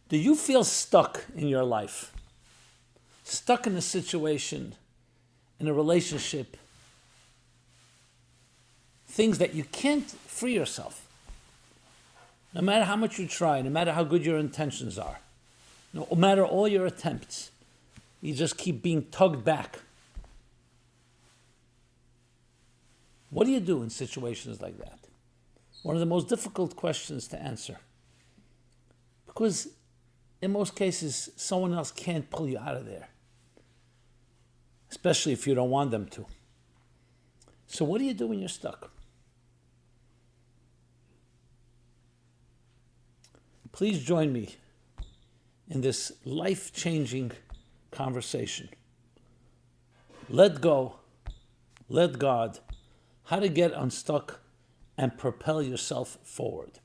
Do you feel stuck in your life? Stuck in a situation, in a relationship, things that you can't free yourself. No matter how much you try, no matter how good your intentions are, no matter all your attempts, you just keep being tugged back. What do you do in situations like that? One of the most difficult questions to answer. Because in most cases, someone else can't pull you out of there, especially if you don't want them to. So what do you do when you're stuck? Please join me in this life-changing conversation. Let go, let God, how to get unstuck and propel yourself forward.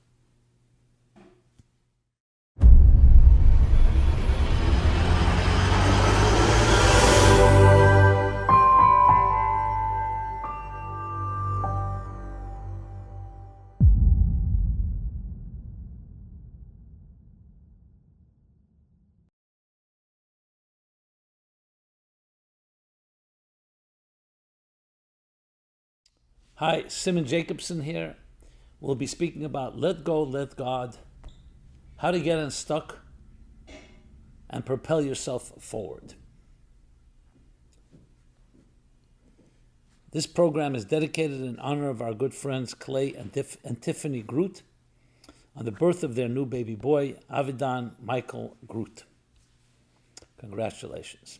Hi, Simon Jacobson here. We'll be speaking about let go, let God, how to get unstuck and propel yourself forward. This program is dedicated in honor of our good friends Clay and Tiffany Groot on the birth of their new baby boy, Avidan Michael Groot. Congratulations.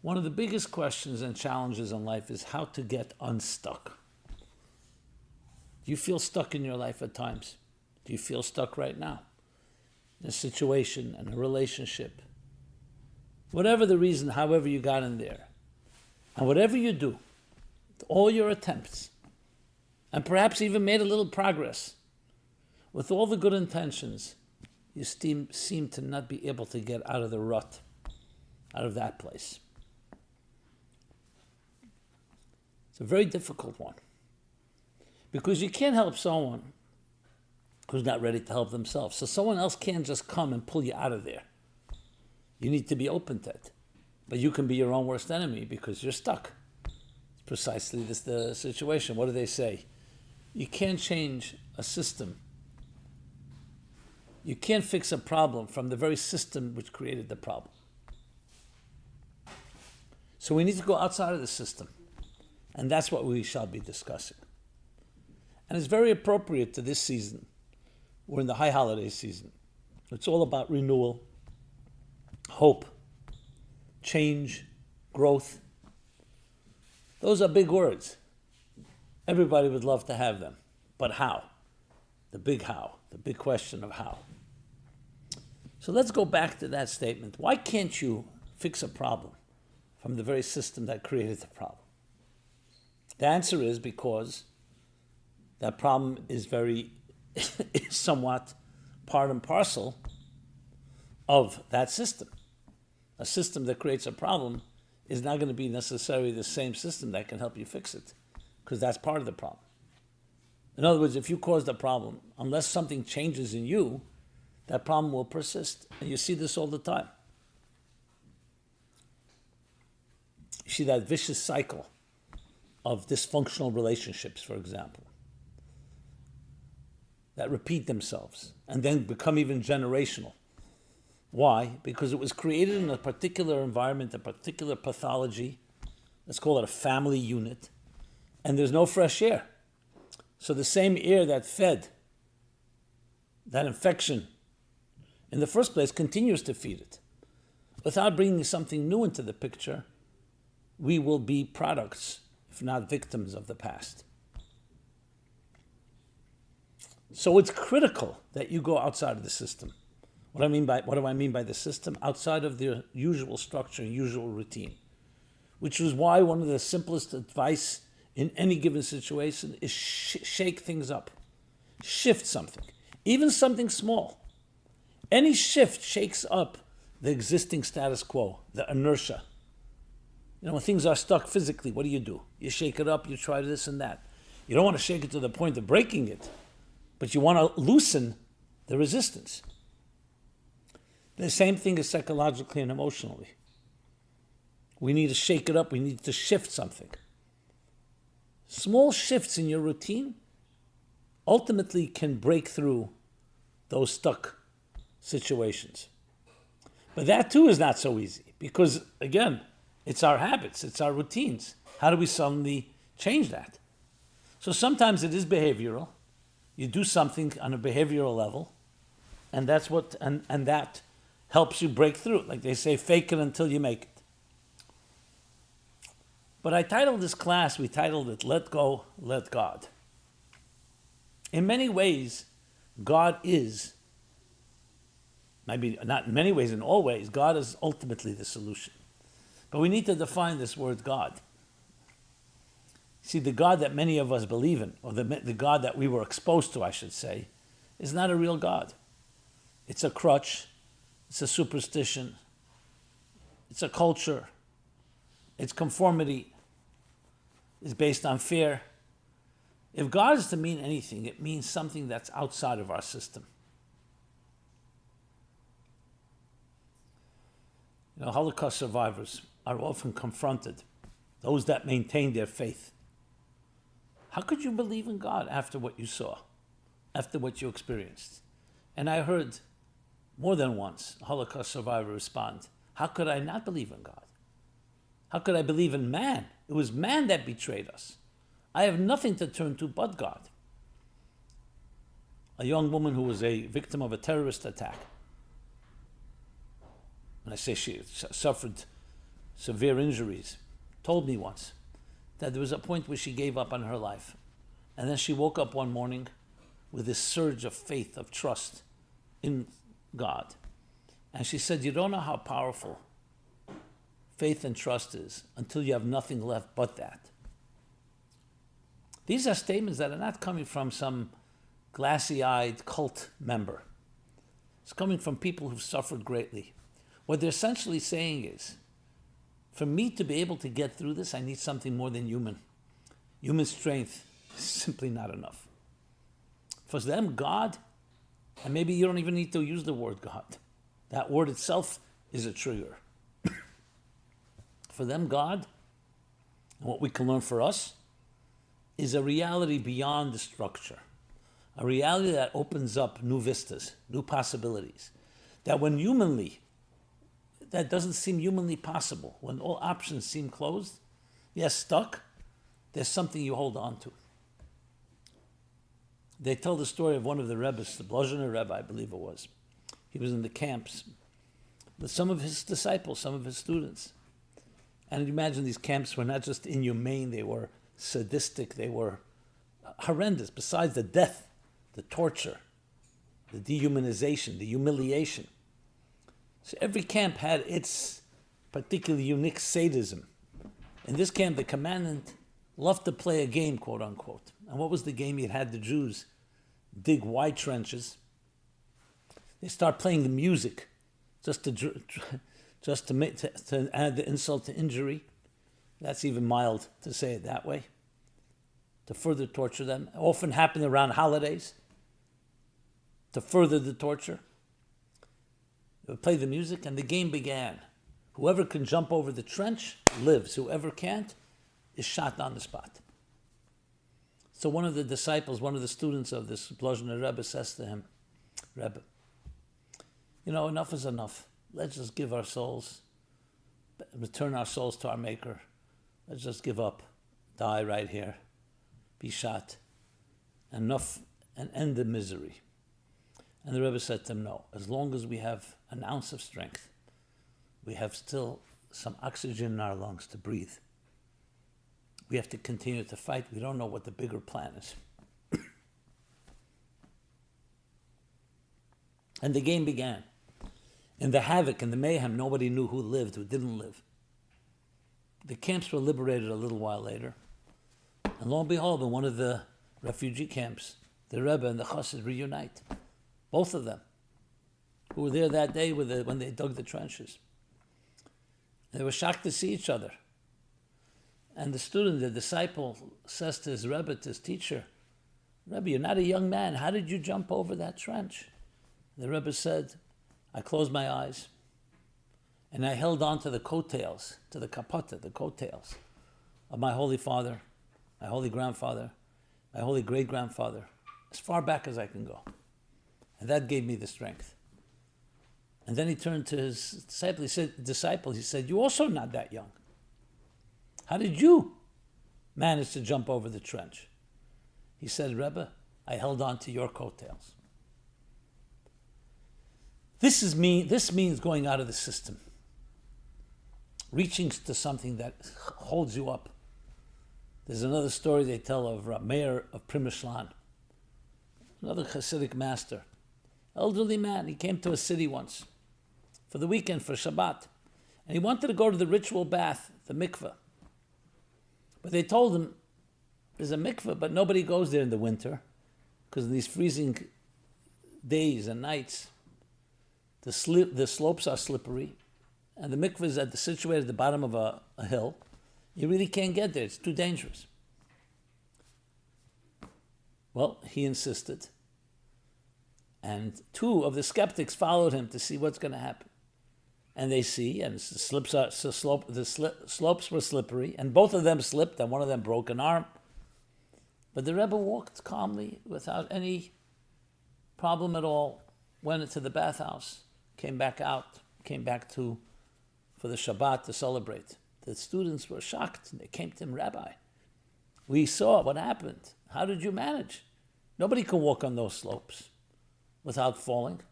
One of the biggest questions and challenges in life is how to get unstuck. Do you feel stuck in your life at times? Do you feel stuck right now? In a situation, in a relationship? Whatever the reason, however you got in there. And whatever you do, all your attempts, and perhaps even made a little progress, with all the good intentions, you seem to not be able to get out of the rut, out of that place. It's a very difficult one. Because you can't help someone who's not ready to help themselves. So someone else can't just come and pull you out of there. You need to be open to it. But you can be your own worst enemy because you're stuck. It's precisely this the situation. What do they say? You can't change a system. You can't fix a problem from the very system which created the problem. So we need to go outside of the system. And that's what we shall be discussing. And it's very appropriate to this season. We're in the high holiday season. It's all about renewal, hope, change, growth. Those are big words. Everybody would love to have them. But how? The big question of how. So let's go back to that statement. Why can't you fix a problem from the very system that created the problem? The answer is because that problem is somewhat part and parcel of that system. A system that creates a problem is not going to be necessarily the same system that can help you fix it, because that's part of the problem. In other words, if you cause the problem, unless something changes in you, that problem will persist. And you see this all the time. You see that vicious cycle of dysfunctional relationships, for example, that repeat themselves and then become even generational. Why? Because it was created in a particular environment, a particular pathology, let's call it a family unit, and there's no fresh air. So the same air that fed that infection in the first place continues to feed it. Without bringing something new into the picture, we will be products, if not victims, of the past. So it's critical that you go outside of the system. What do I mean by the system? Outside of the usual structure and usual routine. Which is why one of the simplest advice in any given situation is shake things up. Shift something. Even something small. Any shift shakes up the existing status quo, the inertia. When things are stuck physically, what do? You shake it up, you try this and that. You don't want to shake it to the point of breaking it, but you want to loosen the resistance. The same thing is psychologically and emotionally. We need to shake it up. We need to shift something. Small shifts in your routine ultimately can break through those stuck situations. But that too is not so easy because, again, it's our habits, it's our routines. How do we suddenly change that? So sometimes it is behavioral. You do something on a behavioral level, and that's what and that helps you break through. Like they say, fake it until you make it. But I titled this class, we titled it, Let Go, Let God. In many ways, God is, maybe not in many ways, in all ways, God is ultimately the solution. But we need to define this word God. See, the God that many of us believe in, or the God that we were exposed to, I should say, is not a real God. It's a crutch, it's a superstition, it's a culture, it's conformity, it's based on fear. If God is to mean anything, it means something that's outside of our system. You know, Holocaust survivors are often confronted, those that maintain their faith. How could you believe in God after what you saw, after what you experienced? And I heard more than once a Holocaust survivor respond, how could I not believe in God? How could I believe in man? It was man that betrayed us. I have nothing to turn to but God. A young woman who was a victim of a terrorist attack, and I say she suffered severe injuries, told me once that there was a point where she gave up on her life. And then she woke up one morning with this surge of faith, of trust in God. And she said, you don't know how powerful faith and trust is until you have nothing left but that. These are statements that are not coming from some glassy-eyed cult member. It's coming from people who've suffered greatly. What they're essentially saying is, for me to be able to get through this, I need something more than human. Human strength is simply not enough. For them, God, and maybe you don't even need to use the word God. That word itself is a trigger. For them, God, and what we can learn for us, is a reality beyond the structure. A reality that opens up new vistas, new possibilities. That when humanly, that doesn't seem humanly possible. When all options seem closed, yes, stuck, there's something you hold on to. They tell the story of one of the Rebbes, the Blazhener Rebbe, I believe it was. He was in the camps with some of his disciples, some of his students. And imagine these camps were not just inhumane, they were sadistic, they were horrendous. Besides the death, the torture, the dehumanization, the humiliation. So every camp had its particularly unique sadism. In this camp, the commandant loved to play a game, quote unquote. And what was the game? He had the Jews dig wide trenches. They start playing the music just to add the insult to injury. That's even mild to say it that way. To further torture them. It often happened around holidays. To further the torture. They would play the music and the game began. Whoever can jump over the trench lives. Whoever can't is shot on the spot. So one of the disciples, one of the students of this Blazhener Rebbe says to him, Rebbe, you know, enough is enough. Let's just give our souls, return our souls to our Maker. Let's just give up, die right here, be shot, enough, and end the misery. And the Rebbe said to him, no, as long as we have an ounce of strength, we have still some oxygen in our lungs to breathe. We have to continue to fight. We don't know what the bigger plan is. And the game began. In the havoc and the mayhem, nobody knew who lived, who didn't live. The camps were liberated a little while later. And lo and behold, in one of the refugee camps, the Rebbe and the Chassid reunite. Both of them, who were there that day when they dug the trenches. They were shocked to see each other. And the student, the disciple, says to his Rebbe, to his teacher, Rebbe, you're not a young man. How did you jump over that trench? The Rebbe said, I closed my eyes and I held on to the coattails, to the kapata, the coattails of my Holy Father, my Holy Grandfather, my Holy Great-Grandfather, as far back as I can go. And that gave me the strength. And then he turned to his disciple. He said, "You also not that young. How did you manage to jump over the trench?" He said, "Rebbe, I held on to your coattails." This means going out of the system, reaching to something that holds you up. There's another story they tell of Mayor of Primishlan, another Hasidic master, elderly man. He came to a city once for the weekend, for Shabbat, and he wanted to go to the ritual bath, the mikveh. But they told him, there's a mikveh, but nobody goes there in the winter because in these freezing days and nights, the slopes are slippery, and the mikveh is situated at the bottom of a hill. You really can't get there. It's too dangerous. Well, he insisted. And two of the skeptics followed him to see what's going to happen. And they see, and the slopes were slippery, and both of them slipped, and one of them broke an arm. But the Rebbe walked calmly, without any problem at all, went into the bathhouse, came back for the Shabbat to celebrate. The students were shocked. They came to him, "Rabbi, we saw what happened. How did you manage? Nobody can walk on those slopes without falling."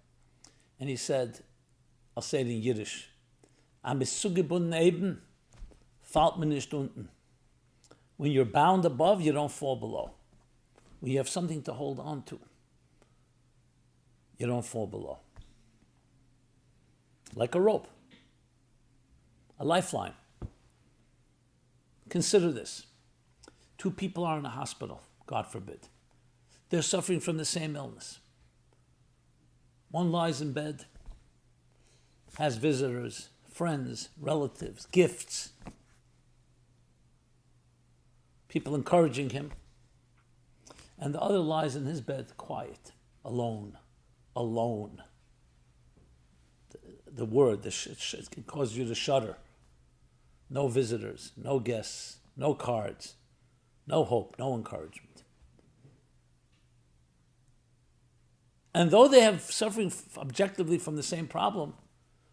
And he said, I'll say it in Yiddish, "Am is zugebunden eben, fällt man nicht unten." When you're bound above, you don't fall below. When you have something to hold on to, you don't fall below. Like a rope, a lifeline. Consider this. Two people are in a hospital, God forbid. They're suffering from the same illness. One lies in bed, has visitors, friends, relatives, gifts, people encouraging him. And the other lies in his bed, quiet, alone. The word, it can cause you to shudder. No visitors, no guests, no cards, no hope, no encouragement. And though they have suffering objectively from the same problem,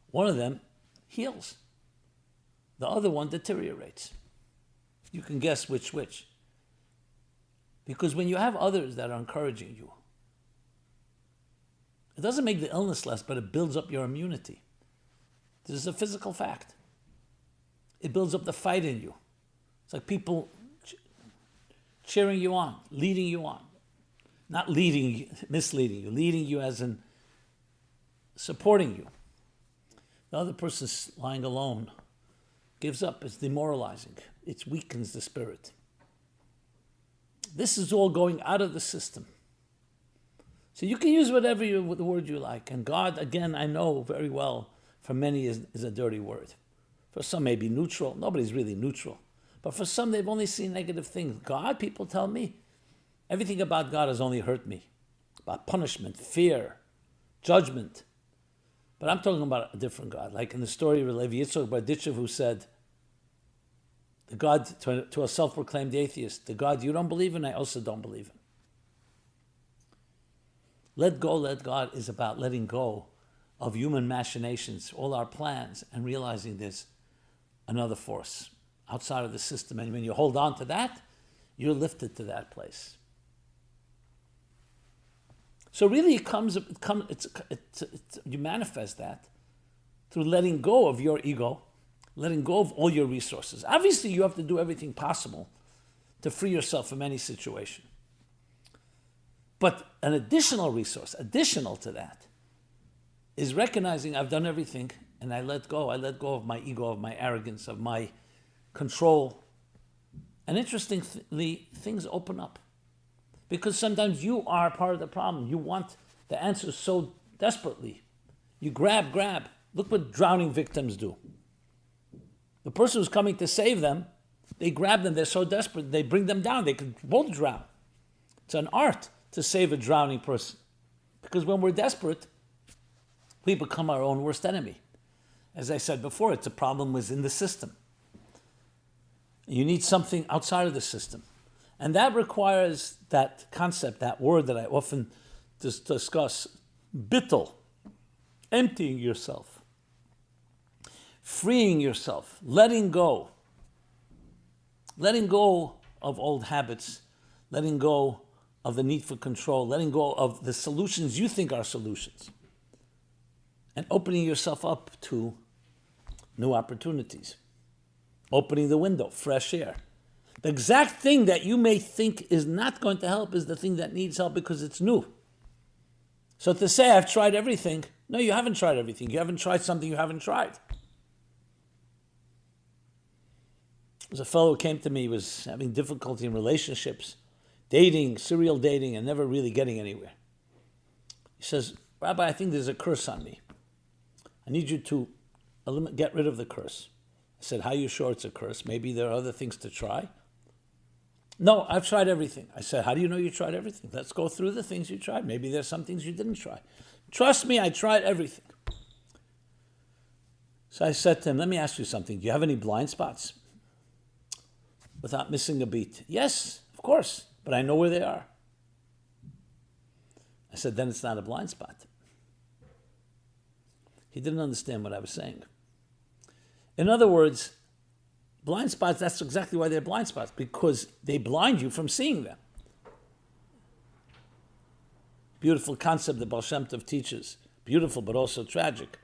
one of them heals. The other one deteriorates. You can guess which. Because when you have others that are encouraging you, it doesn't make the illness less, but it builds up your immunity. This is a physical fact. It builds up the fight in you. It's like people cheering you on, leading you on. Not misleading you, leading you as in supporting you. The other person's lying alone, gives up, it's demoralizing. It weakens the spirit. This is all going out of the system. So you can use whatever the word you like. And God, again, I know very well, for many is a dirty word. For some may be neutral. Nobody's really neutral. But for some, they've only seen negative things. God, people tell me, everything about God has only hurt me. About punishment, fear, judgment. But I'm talking about a different God. Like in the story of Levi Yitzchak Barditchev, who said, the God, to a self-proclaimed atheist, the God you don't believe in, I also don't believe in. Let God is about letting go of human machinations, all our plans, and realizing there's another force outside of the system. And when you hold on to that, you're lifted to that place. So really you manifest that through letting go of your ego, letting go of all your resources. Obviously, you have to do everything possible to free yourself from any situation. But an additional resource, additional to that, is recognizing I've done everything and I let go. I let go of my ego, of my arrogance, of my control. And interestingly, things open up. Because sometimes you are part of the problem. You want the answers so desperately. You grab. Look what drowning victims do. The person who's coming to save them, they grab them. They're so desperate. They bring them down. They could both drown. It's an art to save a drowning person. Because when we're desperate, We become our own worst enemy. As I said before, it's a problem within the system. You need something outside of the system. And that requires that concept, that word that I often discuss, bittul, emptying yourself, freeing yourself, letting go of old habits, letting go of the need for control, letting go of the solutions you think are solutions, and opening yourself up to new opportunities, opening the window, fresh air. The exact thing that you may think is not going to help is the thing that needs help because it's new. So to say, I've tried everything, no, you haven't tried everything. You haven't tried something you haven't tried. There's a fellow who came to me, he was having difficulty in relationships, dating, serial dating, and never really getting anywhere. He says, Rabbi, I think there's a curse on me. I need you to get rid of the curse. I said, how are you sure it's a curse? Maybe there are other things to try. No, I've tried everything. I said, how do you know you tried everything? Let's go through the things you tried. Maybe there's some things you didn't try. Trust me, I tried everything. So I said to him, let me ask you something. Do you have any blind spots? Without missing a beat. Yes, of course, but I know where they are. I said, then it's not a blind spot. He didn't understand what I was saying. In other words, blind spots, that's exactly why they're blind spots, because they blind you from seeing them. Beautiful concept that Baal Shem Tov teaches. Beautiful, but also tragic.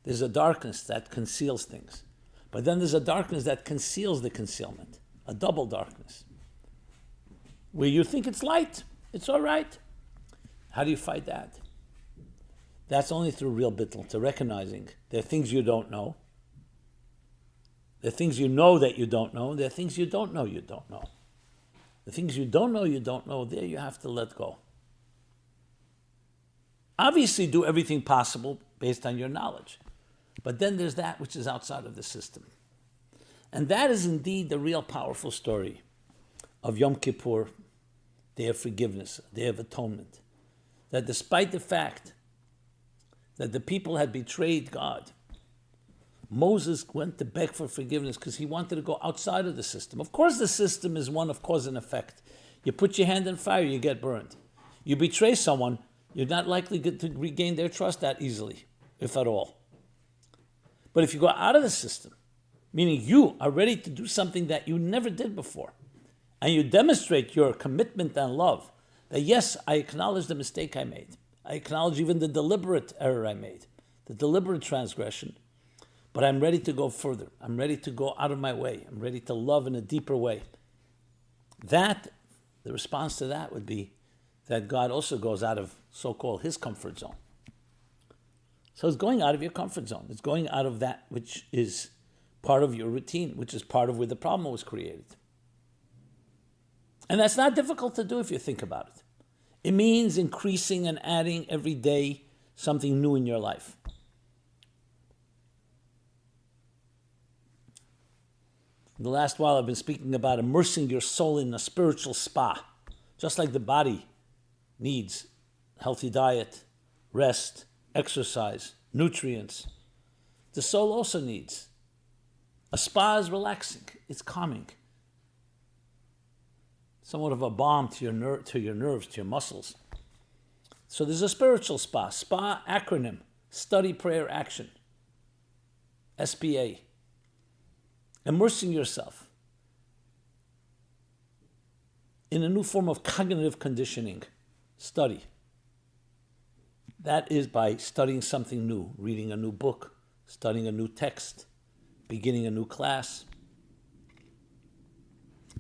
There's a darkness that conceals things. But then there's a darkness that conceals the concealment. A double darkness. Where you think it's light. It's all right. How do you fight that? That's only through real bittul, to recognizing there are things you don't know. There are things you know that you don't know. There are things you don't know you don't know. The things you don't know, there you have to let go. Obviously, do everything possible based on your knowledge. But then there's that which is outside of the system. And that is indeed the real powerful story of Yom Kippur, Day of Forgiveness, Day of Atonement. That despite the fact that the people had betrayed God, Moses went to beg for forgiveness because he wanted to go outside of the system. Of course, the system is one of cause and effect. You put your hand in fire, you get burned. You betray someone, you're not likely to regain their trust that easily, if at all. But if you go out of the system, meaning you are ready to do something that you never did before, and you demonstrate your commitment and love, that yes, I acknowledge the mistake I made. I acknowledge even the deliberate error I made, the deliberate transgression, but I'm ready to go further. I'm ready to go out of my way. I'm ready to love in a deeper way. The response to that would be that God also goes out of so-called his comfort zone. So it's going out of your comfort zone. It's going out of that which is part of your routine, which is part of where the problem was created. And that's not difficult to do if you think about it. It means increasing and adding every day something new in your life. In the last while, I've been speaking about immersing your soul in a spiritual spa, just like the body needs healthy diet, rest, exercise, nutrients. The soul also needs. A spa is relaxing, it's calming. Somewhat of a balm to your nerves, to your muscles. So there's a spiritual spa. SPA acronym, Study, Prayer, Action. SPA. Immersing yourself in a new form of cognitive conditioning. Study. That is by studying something new, reading a new book, studying a new text, beginning a new class.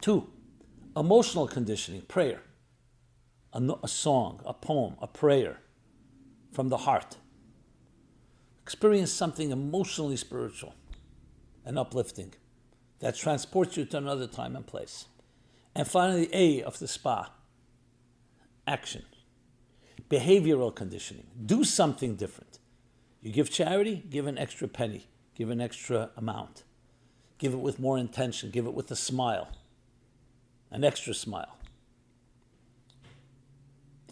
2, emotional conditioning, prayer. A song, a poem, a prayer from the heart. Experience something emotionally spiritual and uplifting that transports you to another time and place. And finally, A of the SPA, action. Behavioral conditioning. Do something different. You give charity, give an extra penny, give an extra amount. Give it with more intention, give it with a smile, an extra smile.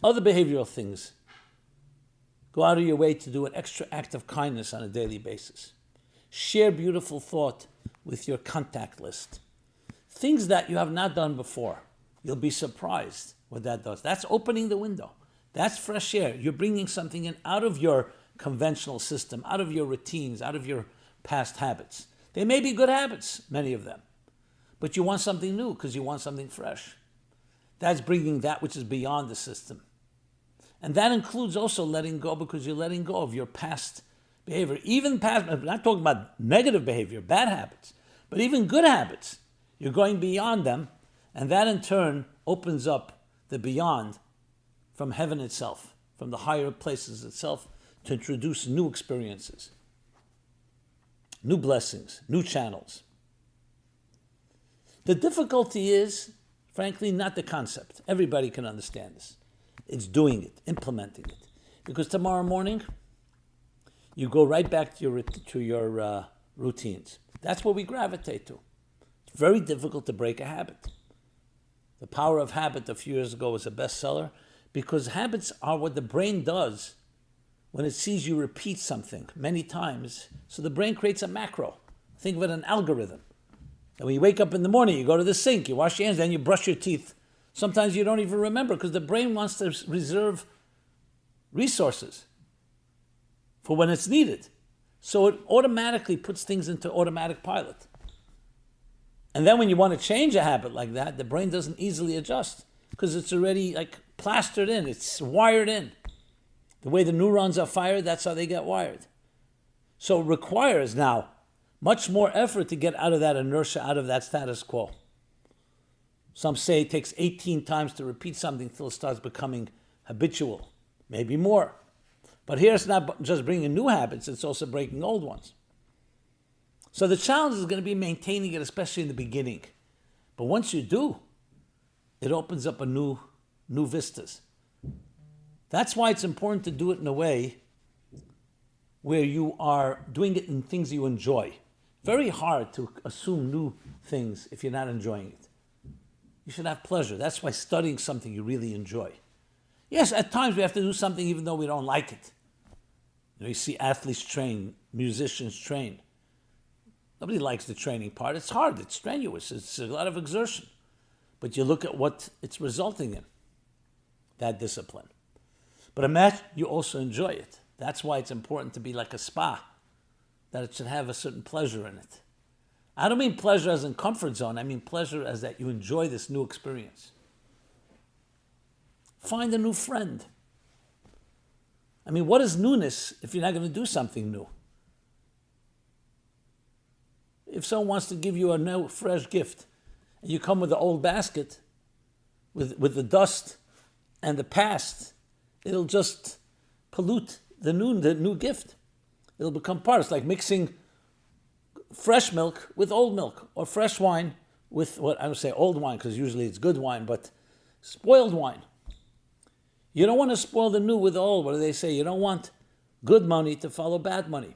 Other behavioral things. Go out of your way to do an extra act of kindness on a daily basis. Share beautiful thought with your contact list. Things that you have not done before. You'll be surprised what that does. That's opening the window. That's fresh air. You're bringing something in out of your conventional system, out of your routines, out of your past habits. They may be good habits, many of them, but you want something new because you want something fresh. That's bringing that which is beyond the system. And that includes also letting go, because you're letting go of your past behavior. Even past, I'm not talking about negative behavior, bad habits, but even good habits. You're going beyond them, and that in turn opens up the beyond from heaven itself, from the higher places itself, to introduce new experiences, new blessings, new channels. The difficulty is, frankly, not the concept. Everybody can understand this. It's doing it, implementing it. Because tomorrow morning, you go right back to your routines. That's what we gravitate to. It's very difficult to break a habit. The Power of Habit a few years ago was a bestseller, because habits are what the brain does when it sees you repeat something many times. So the brain creates a macro. Think of it as an algorithm. And when you wake up in the morning, you go to the sink, you wash your hands, then you brush your teeth. Sometimes you don't even remember, because the brain wants to reserve resources for when it's needed. So it automatically puts things into automatic pilot. And then when you want to change a habit like that, the brain doesn't easily adjust, because it's already like plastered in, it's wired in. The way the neurons are fired, that's how they get wired. So it requires now much more effort to get out of that inertia, out of that status quo. Some say it takes 18 times to repeat something until it starts becoming habitual, maybe more. But here it's not just bringing new habits, it's also breaking old ones. So the challenge is going to be maintaining it, especially in the beginning. But once you do, it opens up a new vistas. That's why it's important to do it in a way where you are doing it in things you enjoy. Very hard to assume new things if you're not enjoying it. You should have pleasure. That's why studying something you really enjoy. Yes, at times we have to do something even though we don't like it. You see athletes train, musicians train. Nobody likes the training part. It's hard, it's strenuous, it's a lot of exertion. But you look at what it's resulting in, that discipline. But imagine you also enjoy it. That's why it's important to be like a spa, that it should have a certain pleasure in it. I don't mean pleasure as in comfort zone. I mean pleasure as that you enjoy this new experience. Find a new friend. I mean, what is newness if you're not going to do something new? If someone wants to give you a new, fresh gift, and you come with an old basket, with the dust and the past, it'll just pollute the new gift. It'll become part. It's like mixing fresh milk with old milk, or fresh wine with, what I would say old wine, because usually it's good wine, but spoiled wine. You don't want to spoil the new with the old. What do they say? You don't want good money to follow bad money.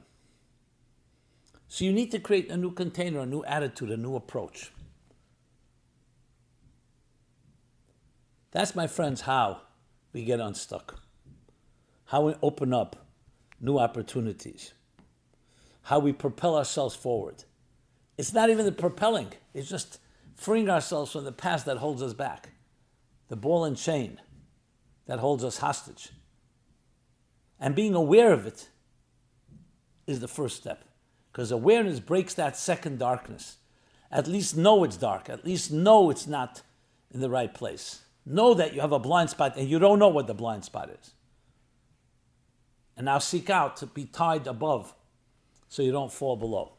So you need to create a new container, a new attitude, a new approach. That's, my friends, how we get unstuck. How we open up new opportunities. How we propel ourselves forward. It's not even the propelling. It's just freeing ourselves from the past that holds us back. The ball and chain that holds us hostage. And being aware of it is the first step. Because awareness breaks that second darkness. At least know it's dark. At least know it's not in the right place. Know that you have a blind spot and you don't know what the blind spot is. And now seek out to be tied above so you don't fall below.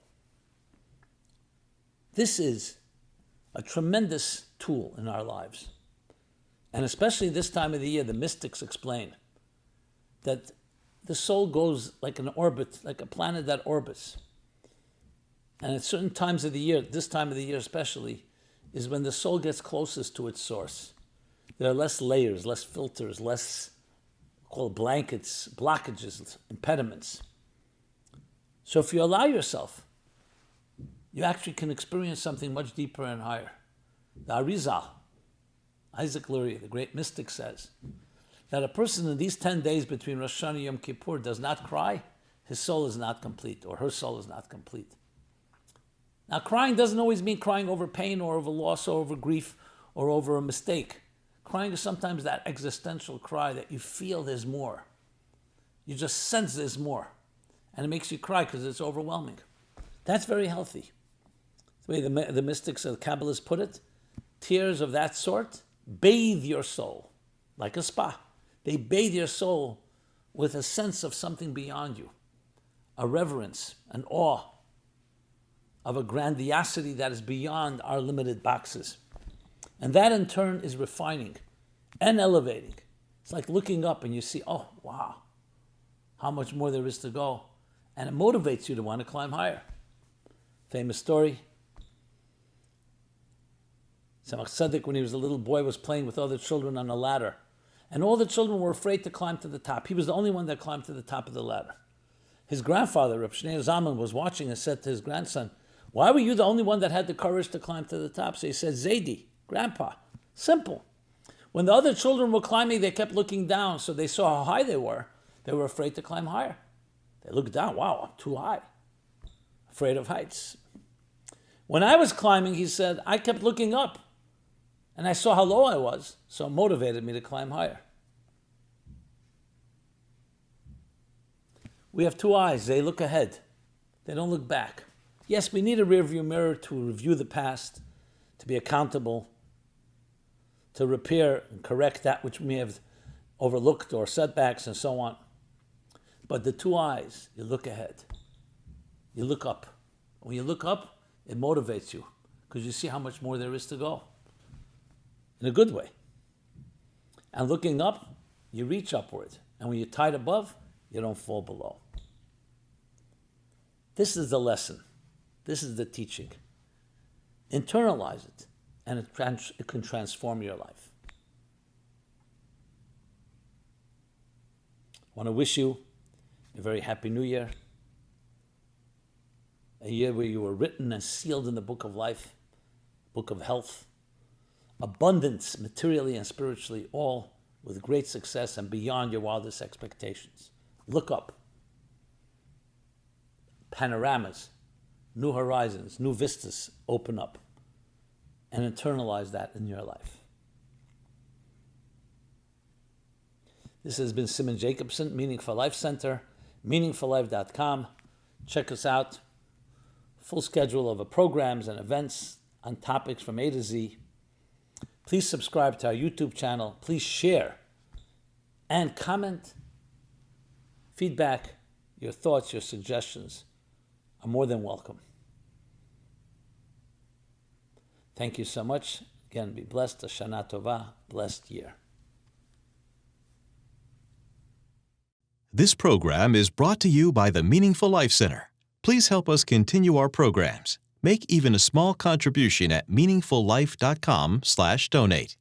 This is a tremendous tool in our lives. And especially this time of the year, the mystics explain that the soul goes like an orbit, like a planet that orbits. And at certain times of the year, this time of the year especially, is when the soul gets closest to its source. There are less layers, less filters, less called blankets, blockages, impediments. So if you allow yourself, you actually can experience something much deeper and higher. The Arizal, Isaac Lurie, the great mystic, says that a person in these 10 days between Rosh Hashanah and Yom Kippur does not cry, his soul is not complete, or her soul is not complete. Now, crying doesn't always mean crying over pain or over loss or over grief or over a mistake. Crying is sometimes that existential cry that you feel there's more. You just sense there's more. And it makes you cry because it's overwhelming. That's very healthy. The way the mystics of the Kabbalists put it, tears of that sort bathe your soul like a spa. They bathe your soul with a sense of something beyond you, a reverence, an awe, of a grandiosity that is beyond our limited boxes. And that in turn is refining and elevating. It's like looking up and you see, oh, wow, how much more there is to go. And it motivates you to want to climb higher. Famous story. Tzemach Tzedek, when he was a little boy, was playing with other children on a ladder. And all the children were afraid to climb to the top. He was the only one that climbed to the top of the ladder. His grandfather, Reb Shneur Zalman, was watching and said to his grandson, why were you the only one that had the courage to climb to the top? So he said, Zaidi, Grandpa, simple. When the other children were climbing, they kept looking down, so they saw how high they were. They were afraid to climb higher. They looked down, wow, I'm too high. Afraid of heights. When I was climbing, he said, I kept looking up, and I saw how low I was, so it motivated me to climb higher. We have two eyes. They look ahead. They don't look back. Yes, we need a rearview mirror to review the past, to be accountable, to repair and correct that which we may have overlooked or setbacks and so on. But the two eyes, you look ahead. You look up. When you look up, it motivates you because you see how much more there is to go in a good way. And looking up, you reach upward. And when you're tied above, you don't fall below. This is the lesson. This is the teaching. Internalize it, and it can transform your life. I want to wish you a very happy new year, a year where you were written and sealed in the book of life, book of health, abundance materially and spiritually, all with great success and beyond your wildest expectations. Look up. Panoramas, new horizons, new vistas open up, and internalize that in your life. This has been Simon Jacobson, Meaningful Life Center, meaningfullife.com. Check us out. Full schedule of programs and events on topics from A to Z. Please subscribe to our YouTube channel. Please share and comment. Feedback, your thoughts, your suggestions are more than welcome. Thank you so much. Again, be blessed. Shana Tova, blessed year. This program is brought to you by the Meaningful Life Center. Please help us continue our programs. Make even a small contribution at meaningfullife.com/donate.